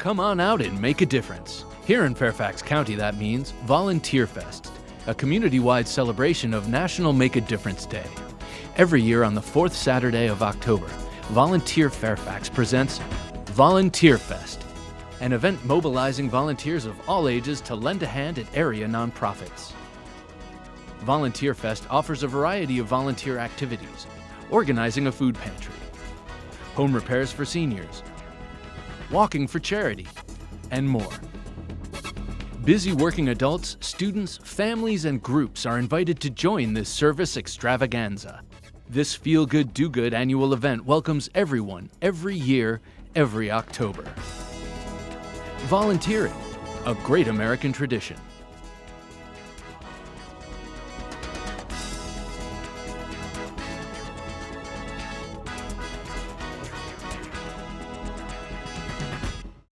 Come on out and make a difference. Here in Fairfax County, that means VolunteerFest, a community-wide celebration of National Make a Difference Day. Every year on the fourth Saturday of October, Volunteer Fairfax presents VolunteerFest, an event mobilizing volunteers of all ages to lend a hand at area nonprofits. VolunteerFest offers a variety of volunteer activities, organizing a food pantry, home repairs for seniors, walking for charity, and more. Busy working adults, students, families, and groups are invited to join this service extravaganza. This feel-good, do-good annual event welcomes everyone, every year, every October. Volunteering, a great American tradition.